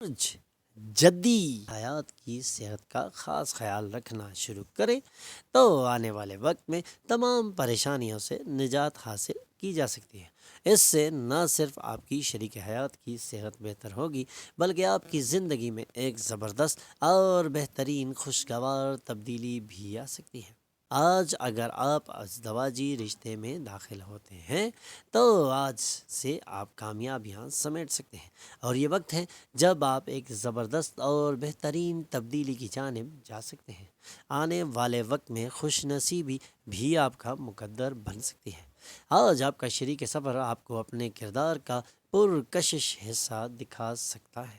جدی حیات کی صحت کا خاص خیال رکھنا شروع کریں تو آنے والے وقت میں تمام پریشانیوں سے نجات حاصل کی جا سکتی ہے۔ اس سے نہ صرف آپ کی شریک حیات کی صحت بہتر ہوگی بلکہ آپ کی زندگی میں ایک زبردست اور بہترین خوشگوار تبدیلی بھی آ سکتی ہے۔ آج اگر آپ ازدواجی رشتے میں داخل ہوتے ہیں تو آج سے آپ کامیابیاں سمیٹ سکتے ہیں، اور یہ وقت ہے جب آپ ایک زبردست اور بہترین تبدیلی کی جانب جا سکتے ہیں۔ آنے والے وقت میں خوش نصیبی بھی آپ کا مقدر بن سکتی ہے۔ آج آپ کا شریک سفر آپ کو اپنے کردار کا پرکشش حصہ دکھا سکتا ہے۔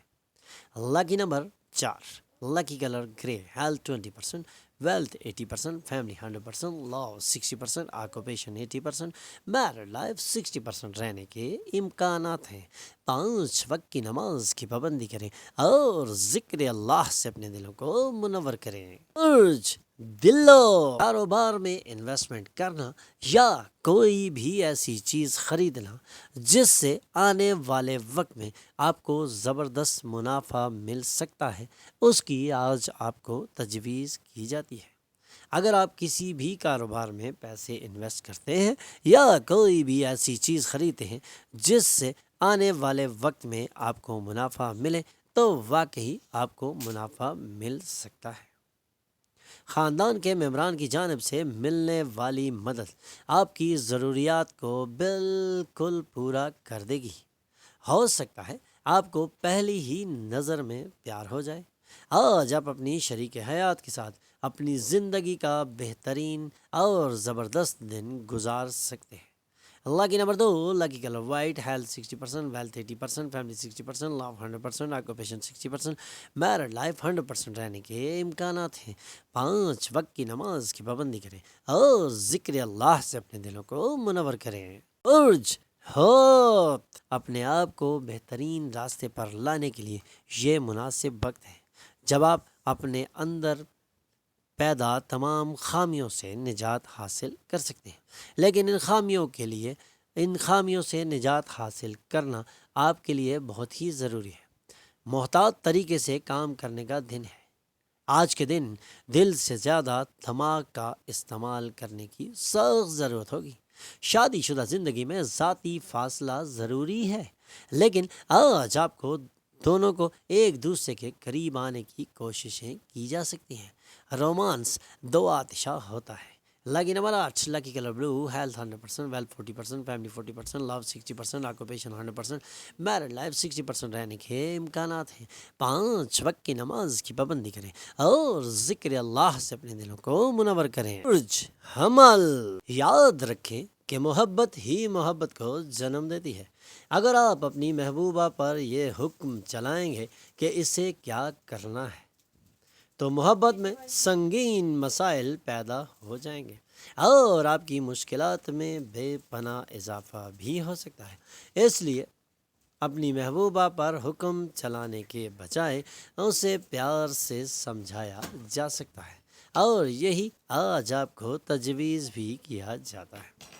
لکی نمبر 4، لکی کلر گرے، ہیلتھ 20%، ویلتھ 80%، فیملی 100%، لو 60%، آکوپیشن 80%، میرڈ لائف 60% رہنے کے امکانات ہیں۔ 5 وقت کی نماز کی پابندی کریں اور ذکر اللہ سے اپنے دلوں کو منور کریں۔ دلو کاروبار میں انویسٹمنٹ کرنا یا کوئی بھی ایسی چیز خریدنا جس سے آنے والے وقت میں آپ کو زبردست منافع مل سکتا ہے، اس کی آج آپ کو تجویز کی جاتی ہے۔ اگر آپ کسی بھی کاروبار میں پیسے انویسٹ کرتے ہیں یا کوئی بھی ایسی چیز خریدتے ہیں جس سے آنے والے وقت میں آپ کو منافع ملے تو واقعی آپ کو منافع مل سکتا ہے۔ خاندان کے ممبران کی جانب سے ملنے والی مدد آپ کی ضروریات کو بالکل پورا کر دے گی۔ ہو سکتا ہے آپ کو پہلی ہی نظر میں پیار ہو جائے۔ آج آپ اپنی شریک حیات کے ساتھ اپنی زندگی کا بہترین اور زبردست دن گزار سکتے ہیں۔ Lucky number 2، lucky colour white, health 60%، wealth 80%، family 60%، love 100%، occupation 60%، married life 100% رہنے کے امکانات ہیں۔ 5 وقت کی نماز کی پابندی کریں اور ذکر اللہ سے اپنے دلوں کو منور کریں۔ اپنے آپ کو بہترین راستے پر لانے کے لیے یہ مناسب وقت ہے جب آپ اپنے اندر پیدا تمام خامیوں سے نجات حاصل کر سکتے ہیں، لیکن ان خامیوں سے نجات حاصل کرنا آپ کے لیے بہت ہی ضروری ہے۔ محتاط طریقے سے کام کرنے کا دن ہے۔ آج کے دن دل سے زیادہ دماغ کا استعمال کرنے کی سخت ضرورت ہوگی۔ شادی شدہ زندگی میں ذاتی فاصلہ ضروری ہے، لیکن آج آپ کو دونوں کو ایک دوسرے کے قریب آنے کی کوششیں کی جا سکتی ہیں۔ رومانس دو آتشہ ہوتا ہے۔ لکی نمبر 8، لکی colour blue, health 100%، wealth 40%، family 40%، لو 60%، آکوپیشن 100%، میرڈ لائف 60% رہنے کے امکانات ہیں۔ 5 وقت کی نماز کی پابندی کریں اور ذکر اللہ سے اپنے دلوں کو منور کریں۔ حمل، یاد رکھیں کہ محبت ہی محبت کو جنم دیتی ہے۔ اگر آپ اپنی محبوبہ پر یہ حکم چلائیں گے کہ اسے کیا کرنا ہے تو محبت میں سنگین مسائل پیدا ہو جائیں گے اور آپ کی مشکلات میں بے پناہ اضافہ بھی ہو سکتا ہے۔ اس لیے اپنی محبوبہ پر حکم چلانے کے بجائے اسے پیار سے سمجھایا جا سکتا ہے، اور یہی آج آپ کو تجویز بھی کیا جاتا ہے۔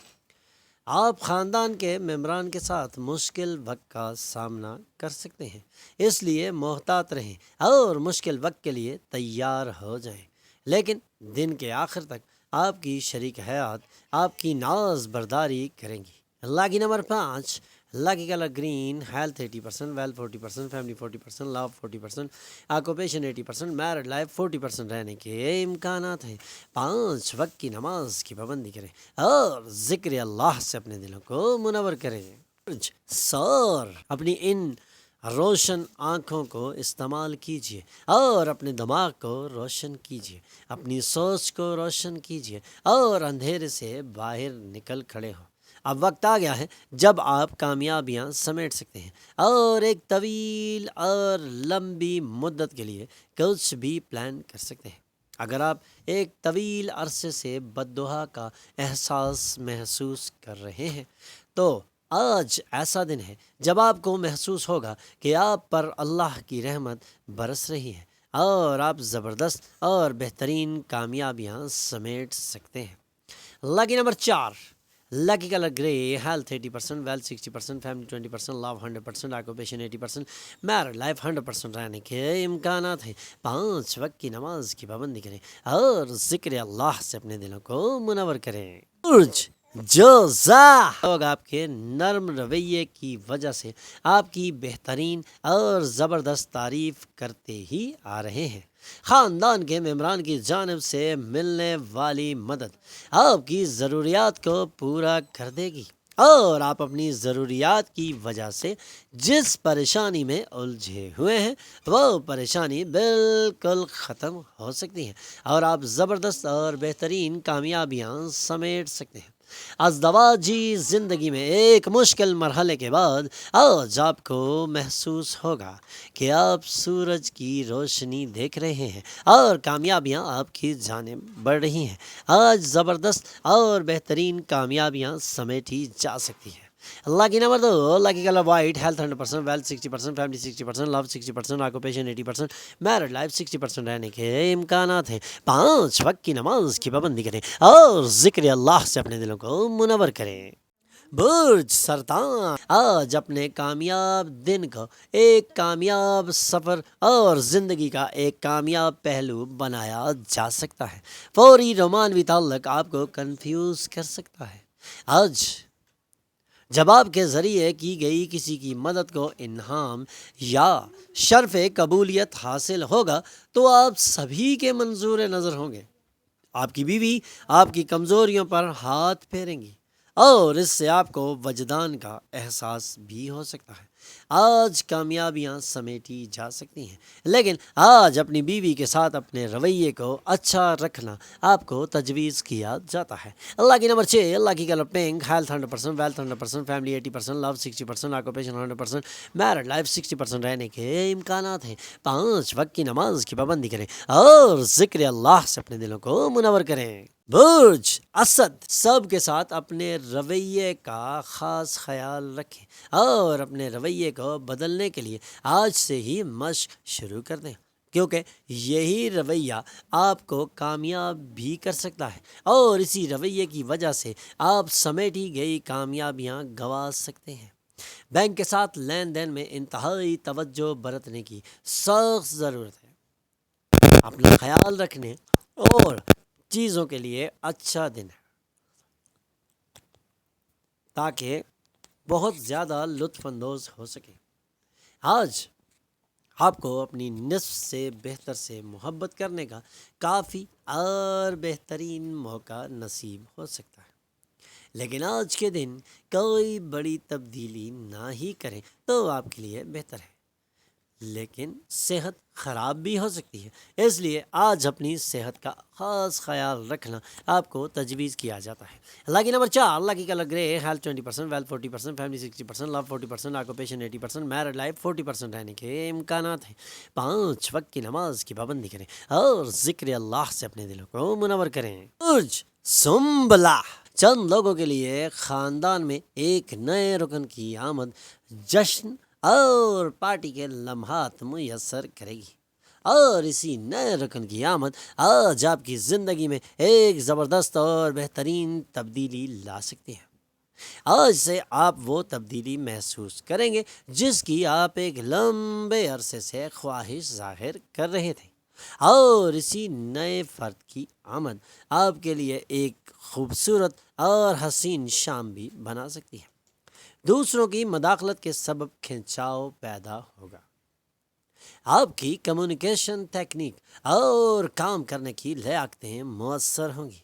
آپ خاندان کے ممبران کے ساتھ مشکل وقت کا سامنا کر سکتے ہیں، اس لیے محتاط رہیں اور مشکل وقت کے لیے تیار ہو جائیں، لیکن دن کے آخر تک آپ کی شریک حیات آپ کی ناز برداری کریں گی۔ Lucky number 5، lucky colour green, health 80%، wealth 40%، family 40%، love 40%، occupation 80%، married life 40% رہنے کے امکانات ہیں۔ 5 وقت کی نماز کی پابندی کریں اور ذکر اللہ سے اپنے دلوں کو منور کریں۔ اپنی ان روشن آنکھوں کو استعمال کیجیے اور اپنے دماغ کو روشن کیجیے، اپنی سوچ کو روشن کیجیے اور اندھیرے سے باہر نکل کھڑے ہو۔ اب وقت آ گیا ہے جب آپ کامیابیاں سمیٹ سکتے ہیں اور ایک طویل اور لمبی مدت کے لیے کچھ بھی پلان کر سکتے ہیں۔ اگر آپ ایک طویل عرصے سے بددعا کا احساس محسوس کر رہے ہیں تو آج ایسا دن ہے جب آپ کو محسوس ہوگا کہ آپ پر اللہ کی رحمت برس رہی ہے اور آپ زبردست اور بہترین کامیابیاں سمیٹ سکتے ہیں۔ لکی نمبر 4، لکی کلر گرے، ہیلتھ 80%، ویلتھ 60%، فیملی 20%، لو 100%، آکوپیشن 80%، میرڈ لائف 100% رہنے کے امکانات ہیں۔ 5 وقت کی نماز کی پابندی کریں اور ذکر اللہ سے اپنے دلوں کو منور کریں۔ برج جوزا، لوگ آپ کے نرم رویے کی وجہ سے آپ کی بہترین اور زبردست تعریف کرتے ہی آ رہے ہیں۔ خاندان کے ممبران کی جانب سے ملنے والی مدد آپ کی ضروریات کو پورا کر دے گی اور آپ اپنی ضروریات کی وجہ سے جس پریشانی میں الجھے ہوئے ہیں وہ پریشانی بالکل ختم ہو سکتی ہے اور آپ زبردست اور بہترین کامیابیاں سمیٹ سکتے ہیں۔ ازدواجی زندگی میں ایک مشکل مرحلے کے بعد آج آپ کو محسوس ہوگا کہ آپ سورج کی روشنی دیکھ رہے ہیں اور کامیابیاں آپ کی جانب بڑھ رہی ہیں۔ آج زبردست اور بہترین کامیابیاں سمیٹی جا سکتی ہیں۔ Lucky number 2، lucky colour white, health 100%، wealth 60%، family 60%، love 60%، occupation 80%، married life 60% رہنے کے امکانات ہیں۔ 5 وقت کی نماز کی پابندی کریں اور ذکر اللہ سے اپنے دلوں کو منور کریں۔ برج سرطان، آج اپنے کامیاب دن کو ایک کامیاب سفر اور زندگی کا ایک کامیاب پہلو بنایا جا سکتا ہے۔ فوری رومانوی تعلق آپ کو کنفیوز کر سکتا ہے۔ آج جب آپ کے ذریعے کی گئی کسی کی مدد کو انعام یا شرف قبولیت حاصل ہوگا تو آپ سبھی کے منظور نظر ہوں گے۔ آپ کی بیوی آپ کی کمزوریوں پر ہاتھ پھیریں گی اور اس سے آپ کو وجدان کا احساس بھی ہو سکتا ہے۔ آج کامیابیاں سمیٹی جا سکتی ہیں، لیکن آج اپنی بیوی کے ساتھ اپنے رویے کو اچھا رکھنا آپ کو تجویز کیا جاتا ہے۔ اللہ کی نمبر 6، اللہ کی colour pink, health 100%، wealth 100%، family 80%، love 60%، occupation 100%، married life 60% رہنے کے امکانات ہیں۔ 5 وقت کی نماز کی پابندی کریں اور ذکر اللہ سے اپنے دلوں کو منور کریں۔ برج اسد، سب کے ساتھ اپنے رویے کا خاص خیال رکھیں اور اپنے رویے کو بدلنے کے لیے آج سے ہی مشق شروع کر دیں، کیونکہ یہی رویہ آپ کو کامیاب بھی کر سکتا ہے اور اسی رویے کی وجہ سے آپ سمیٹی گئی کامیابیاں گنوا سکتے ہیں۔ بینک کے ساتھ لین دین میں انتہائی توجہ برتنے کی سخت ضرورت ہے۔ اپنا خیال رکھنے اور چیزوں کے لیے اچھا دن ہے تاکہ بہت زیادہ لطف اندوز ہو سکے۔ آج آپ کو اپنی نصف سے بہتر سے محبت کرنے کا کافی اور بہترین موقع نصیب ہو سکتا ہے، لیکن آج کے دن کوئی بڑی تبدیلی نہ ہی کریں تو آپ کے لیے بہتر ہے، لیکن صحت خراب بھی ہو سکتی ہے، اس لیے آج اپنی صحت کا خاص خیال رکھنا آپ کو تجویز کیا جاتا ہے۔ اللہ کی نمبر 4، اللہ کی کلر گرے، ہیلتھ 20%، ویلتھ 40%، فیملی 60%، لو 40%، آکوپیشن 80%، میرڈ لائف 40% رہنے کے امکانات ہیں۔ 5 وقت کی نماز کی پابندی کریں اور ذکر اللہ سے اپنے دلوں کو منور کریں۔ برج سنبلہ، چند لوگوں کے لیے خاندان میں ایک نئے رکن کی آمد جشن اور پارٹی کے لمحات میسر کرے گی اور اسی نئے رکن کی آمد آج آپ کی زندگی میں ایک زبردست اور بہترین تبدیلی لا سکتی ہے۔ آج سے آپ وہ تبدیلی محسوس کریں گے جس کی آپ ایک لمبے عرصے سے خواہش ظاہر کر رہے تھے اور اسی نئے فرد کی آمد آپ کے لیے ایک خوبصورت اور حسین شام بھی بنا سکتی ہے۔ دوسروں کی مداخلت کے سبب کھنچاؤ پیدا ہوگا۔ آپ کی کمیونیکیشن ٹیکنیک اور کام کرنے کی لیاقتیں مؤثر ہوں گی۔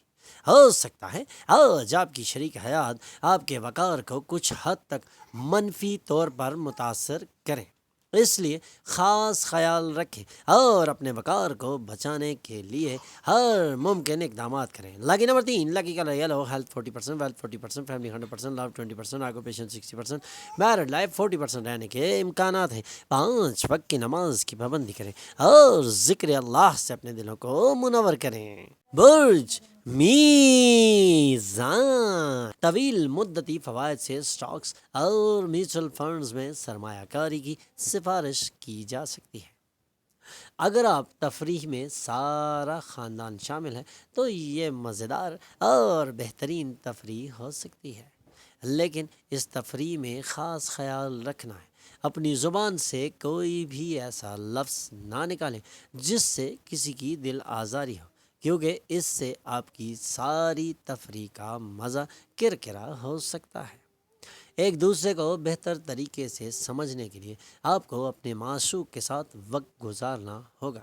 ہو سکتا ہے آج آپ کی شریک حیات آپ کے وقار کو کچھ حد تک منفی طور پر متاثر کریں، اس لیے خاص خیال رکھیں اور اپنے وقار کو بچانے کے لیے ہر ممکن اقدامات کریں۔ Lucky number 3، lucky colour yellow, health 40%، wealth 40%، family 100%، love 20%، occupation 60%، married life 40% رہنے کے امکانات ہیں۔ 5 وقت کی نماز کی پابندی کریں اور ذکر اللہ سے اپنے دلوں کو منور کریں۔ برج میزان، طویل مدتی فوائد سے سٹاکس اور میوچل فنڈز میں سرمایہ کاری کی سفارش کی جا سکتی ہے۔ اگر آپ تفریح میں سارا خاندان شامل ہے تو یہ مزیدار اور بہترین تفریح ہو سکتی ہے، لیکن اس تفریح میں خاص خیال رکھنا ہے اپنی زبان سے کوئی بھی ایسا لفظ نہ نکالیں جس سے کسی کی دل آزاری ہو، کیونکہ اس سے آپ کی ساری تفریح کا مزہ کرکرا ہو سکتا ہے۔ ایک دوسرے کو بہتر طریقے سے سمجھنے کے لیے آپ کو اپنے معشوق کے ساتھ وقت گزارنا ہوگا۔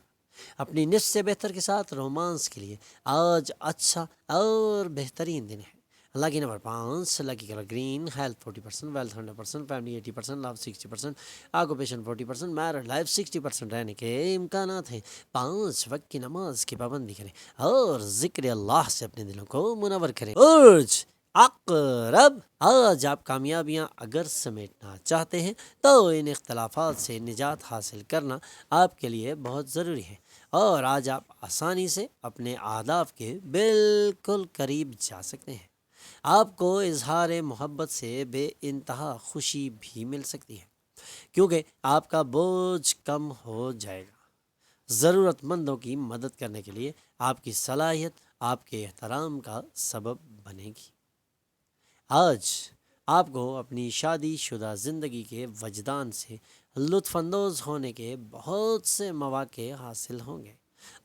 اپنی نصف سے بہتر کے ساتھ رومانس کے لیے آج اچھا اور بہترین دن ہے۔ Lucky number 5، lucky colour green, health 40%، wealth 100%، family 80%، love 60%، occupation 40%، married life 60% رہنے کے امکانات ہیں۔ 5 وقت کی نماز کی پابندی کریں اور ذکر اللہ سے اپنے دلوں کو منور کریں۔ برج عقرب، آج آپ کامیابیاں اگر سمیٹنا چاہتے ہیں تو ان اختلافات سے نجات حاصل کرنا آپ کے لیے بہت ضروری ہے، اور آج آپ آسانی سے اپنے اہداف کے بالکل قریب جا سکتے ہیں۔ آپ کو اظہار محبت سے بے انتہا خوشی بھی مل سکتی ہے، کیونکہ آپ کا بوجھ کم ہو جائے گا۔ ضرورت مندوں کی مدد کرنے کے لیے آپ کی صلاحیت آپ کے احترام کا سبب بنے گی۔ آج آپ کو اپنی شادی شدہ زندگی کے وجدان سے لطف اندوز ہونے کے بہت سے مواقع حاصل ہوں گے،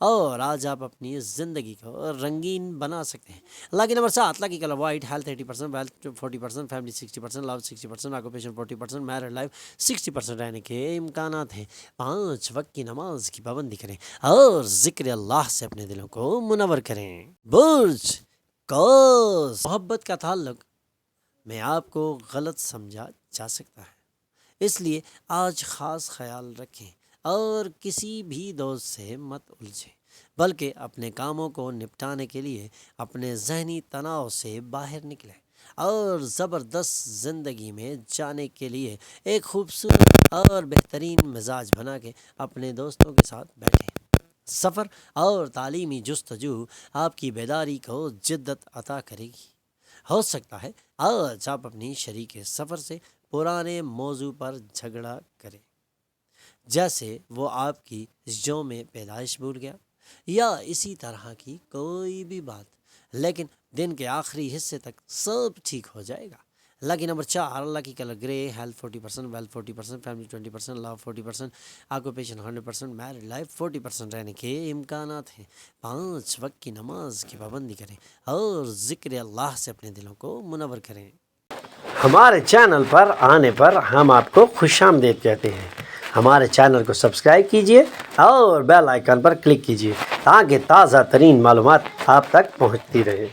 اور آج آپ اپنی زندگی کو رنگین بنا سکتے ہیں۔ Lucky number 7، lucky colour white, health 80%، wealth 40%، family 60%، love 60%، occupation 40%، married life 60% رہنے کے امکانات ہیں۔ 5 وقت کی نماز کی پابندی کریں اور ذکر اللہ سے اپنے دلوں کو منور کریں۔ برج قوس، محبت کا تعلق میں آپ کو غلط سمجھا جا سکتا ہے، اس لیے آج خاص خیال رکھیں اور کسی بھی دوست سے مت الجھیں، بلکہ اپنے کاموں کو نپٹانے کے لیے اپنے ذہنی تناؤ سے باہر نکلیں اور زبردست زندگی میں جانے کے لیے ایک خوبصورت اور بہترین مزاج بنا کے اپنے دوستوں کے ساتھ بیٹھیں۔ سفر اور تعلیمی جستجو آپ کی بیداری کو جدت عطا کرے گی۔ ہو سکتا ہے آج آپ اپنی شریک سفر سے پرانے موضوع پر جھگڑا کریں، جیسے وہ آپ کی یوم پیدائش بھول گیا یا اسی طرح کی کوئی بھی بات، لیکن دن کے آخری حصے تک سب ٹھیک ہو جائے گا۔ لاکی نمبر 4، لاکی کلر گرے، ہیلتھ 40%، ویلتھ 40%، فیملی 20%، لو 40%، آکوپیشن 100%، میرڈ لائف 40% رہنے کے امکانات ہیں۔ 5 وقت کی نماز کی پابندی کریں اور ذکر اللہ سے اپنے دلوں کو منور کریں۔ ہمارے چینل پر آنے پر ہم آپ کو خوش آمدید کہتے ہیں۔ ہمارے چینل کو سبسکرائب کیجیے اور بیل آئیکن پر کلک کیجیے تاکہ تازہ ترین معلومات آپ تک پہنچتی رہے۔